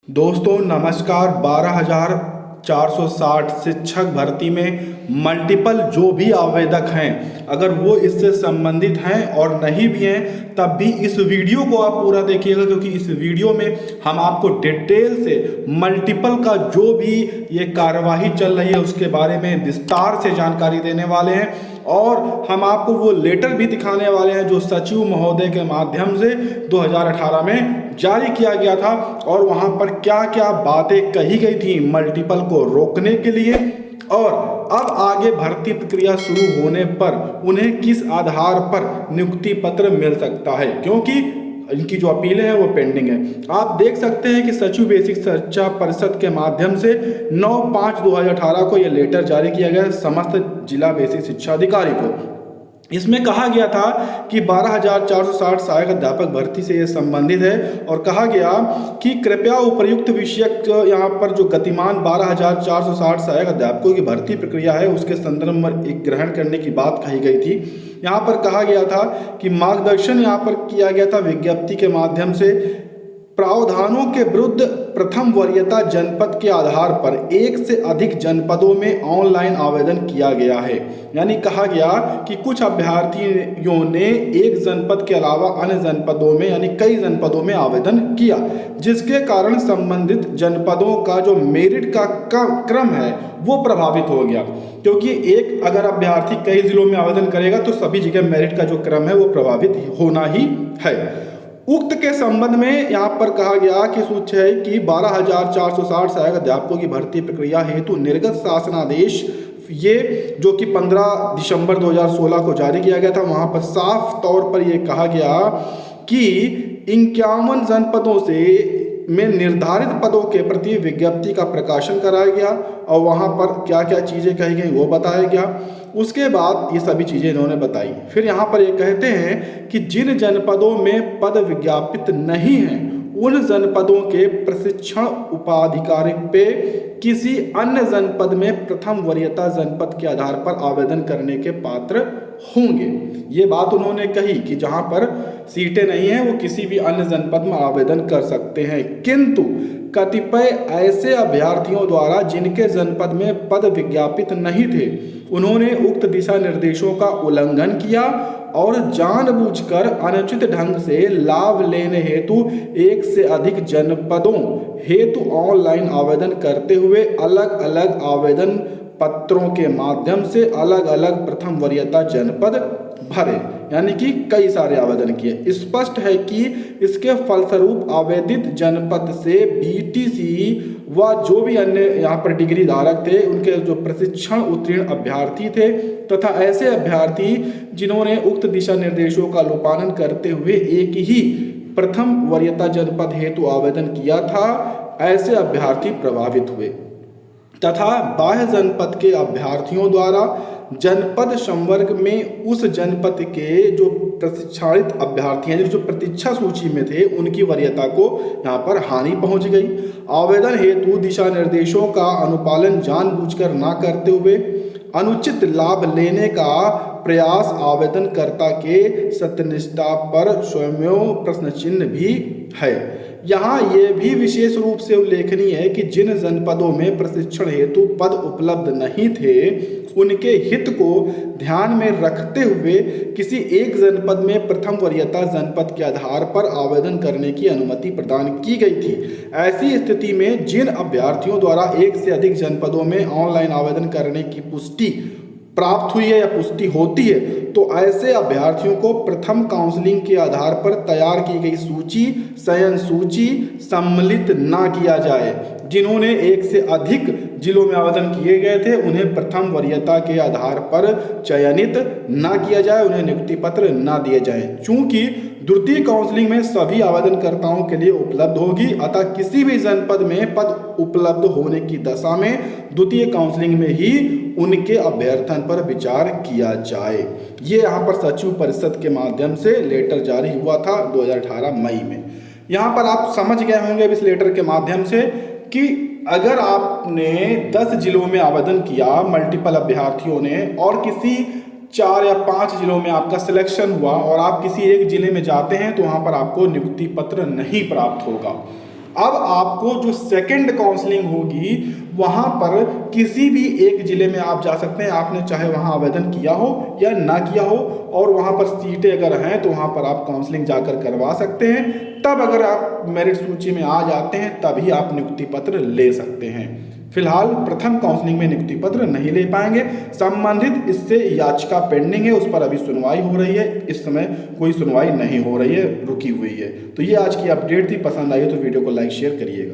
दोस्तों नमस्कार। 12,460 शिक्षक भर्ती में मल्टीपल जो भी आवेदक हैं, अगर वो इससे संबंधित हैं और नहीं भी हैं तब भी इस वीडियो को आप पूरा देखिएगा, क्योंकि इस वीडियो में हम आपको डिटेल से मल्टीपल का जो भी ये कार्यवाही चल रही है उसके बारे में विस्तार से जानकारी देने वाले हैं। और हम आपको वो लेटर भी दिखाने वाले हैं जो सचिव महोदय के माध्यम से 2018 में जारी किया गया था, और वहाँ पर क्या क्या बातें कही गई थी मल्टीपल को रोकने के लिए, और अब आगे भर्ती प्रक्रिया शुरू होने पर उन्हें किस आधार पर नियुक्ति पत्र मिल सकता है, क्योंकि इनकी जो अपीलें हैं वो पेंडिंग है। आप देख सकते हैं कि सचिव बेसिक शिक्षा परिषद के माध्यम से 9/5/2018 को यह लेटर जारी किया गया समस्त जिला बेसिक शिक्षा अधिकारी को। इसमें कहा गया था कि 12,460 सहायक अध्यापक भर्ती से यह संबंधित है, और कहा गया कि कृपया उपर्युक्त विषयक यहाँ पर जो गतिमान 12,460 सहायक अध्यापकों की भर्ती प्रक्रिया है उसके संदर्भ में एक ग्रहण करने की बात कही गई थी। यहाँ पर कहा गया था कि मार्गदर्शन यहाँ पर किया गया था विज्ञप्ति के माध्यम से प्रावधानों के विरुद्ध प्रथम वरीयता जनपद के आधार पर एक से अधिक जनपदों में ऑनलाइन आवेदन किया गया है। यानी कहा गया कि कुछ अभ्यर्थियों ने एक जनपद के अलावा अन्य जनपदों में यानी कई जनपदों में आवेदन किया, जिसके कारण संबंधित जनपदों का जो मेरिट का क्रम है वो प्रभावित हो गया, क्योंकि एक अगर अभ्यर्थी कई जिलों में आवेदन करेगा तो सभी जगह मेरिट का जो क्रम है वो प्रभावित होना ही है। उक्त के संबंध में यहाँ पर कहा गया कि सूची है कि 12,460 सहायक अध्यापकों की भर्ती प्रक्रिया हेतु निर्गत शासनादेश ये जो कि 15 दिसंबर 2016 को जारी किया गया था, वहाँ पर साफ तौर पर ये कहा गया कि 51 जनपदों से में निर्धारित पदों के प्रति विज्ञप्ति का प्रकाशन कराया गया, और वहाँ पर क्या क्या चीज़ें कही गई वो बताया गया। उसके बाद ये सभी चीज़ें इन्होंने बताई। फिर यहाँ पर ये कहते हैं कि जिन जनपदों में पद विज्ञापित नहीं हैं उन जनपदों के प्रशिक्षण उपाधिकारी पे किसी अन्य जनपद में प्रथम वरीयता जनपद के आधार पर आवेदन करने के पात्र होंगे। ये बात उन्होंने कही कि जहां पर सीटें नहीं हैं वो किसी भी अन्य जनपद में आवेदन कर सकते हैं, किंतु कतिपय ऐसे अभ्यर्थियों द्वारा जिनके जनपद में पद विज्ञापित नहीं थे उन्होंने उक्त दिशा निर्देशों का उल्लंघन किया और जानबूझकर अनुचित ढंग से लाभ लेने हेतु एक से अधिक जनपदों हेतु ऑनलाइन आवेदन करते हुए अलग अलग आवेदन पत्रों के माध्यम से अलग अलग प्रथम वरीयता जनपद भरे, यानी कि कई सारे आवेदन किए। स्पष्ट है कि इसके फलस्वरूप आवेदित जनपद से बीटीसी व जो भी अन्य यहाँ पर डिग्री धारक थे उनके जो प्रशिक्षण उत्तीर्ण अभ्यर्थी थे तथा ऐसे अभ्यर्थी जिन्होंने उक्त दिशा निर्देशों का अनुपालन करते हुए एक ही प्रथम वरीयता जनपद हेतु आवेदन किया था, ऐसे अभ्यर्थी प्रभावित हुए तथा बाह्य जनपद के अभ्यर्थियों द्वारा जनपद संवर्ग में उस जनपद के जो प्रशिक्षित अभ्यर्थी हैं जो प्रतीक्षा सूची में थे उनकी वरीयता को यहाँ पर हानि पहुँच गई। आवेदन हेतु दिशा निर्देशों का अनुपालन जानबूझकर न करते हुए अनुचित लाभ लेने का प्रयास आवेदनकर्ता के सत्यनिष्ठा पर स्वयं प्रश्न चिन्ह भी है। यहाँ ये भी विशेष रूप से उल्लेखनीय है कि जिन जनपदों में प्रशिक्षण हेतु पद उपलब्ध नहीं थे उनके हित को ध्यान में रखते हुए किसी एक जनपद में प्रथम वरीयता जनपद के आधार पर आवेदन करने की अनुमति प्रदान की गई थी। ऐसी स्थिति में जिन अभ्यर्थियों द्वारा एक से अधिक जनपदों में ऑनलाइन आवेदन करने की पुष्टि प्राप्त हुई है या पुष्टि होती है तो ऐसे अभ्यर्थियों को प्रथम काउंसलिंग के आधार पर तैयार की गई सूची चयन सूची सम्मिलित ना किया जाए। जिन्होंने एक से अधिक जिलों में आवेदन किए गए थे उन्हें प्रथम वरीयता के आधार पर चयनित ना किया जाए, उन्हें नियुक्ति पत्र ना दिए जाए। चूंकि द्वितीय काउंसलिंग में सभी आवेदनकर्ताओं के लिए उपलब्ध होगी, अतः किसी भी जनपद में पद उपलब्ध होने की दशा में द्वितीय काउंसलिंग में ही उनके अभ्यर्थन पर विचार किया जाए। ये यहाँ पर सचिव परिषद के माध्यम से लेटर जारी हुआ था 2018 मई में। यहाँ पर आप समझ गए होंगे इस लेटर के माध्यम से कि अगर आपने 10 जिलों में आवेदन किया मल्टीपल अभ्यर्थियों ने और किसी 4 या 5 जिलों में आपका सिलेक्शन हुआ और आप किसी एक जिले में जाते हैं तो वहाँ पर आपको नियुक्ति पत्र नहीं प्राप्त होगा। अब आपको जो सेकंड काउंसलिंग होगी वहां पर किसी भी एक जिले में आप जा सकते हैं, आपने चाहे वहां आवेदन किया हो या ना किया हो, और वहां पर सीटें अगर हैं तो वहां पर आप काउंसलिंग जाकर करवा सकते हैं। तब अगर आप मेरिट सूची में आ जाते हैं तभी आप नियुक्ति पत्र ले सकते हैं। फिलहाल प्रथम काउंसलिंग में नियुक्ति पत्र नहीं ले पाएंगे। संबंधित इससे याचिका पेंडिंग है, उस पर अभी सुनवाई हो रही है। इस समय कोई सुनवाई नहीं हो रही है, रुकी हुई है। तो ये आज की अपडेट थी। पसंद आई हो तो वीडियो को लाइक शेयर करिएगा।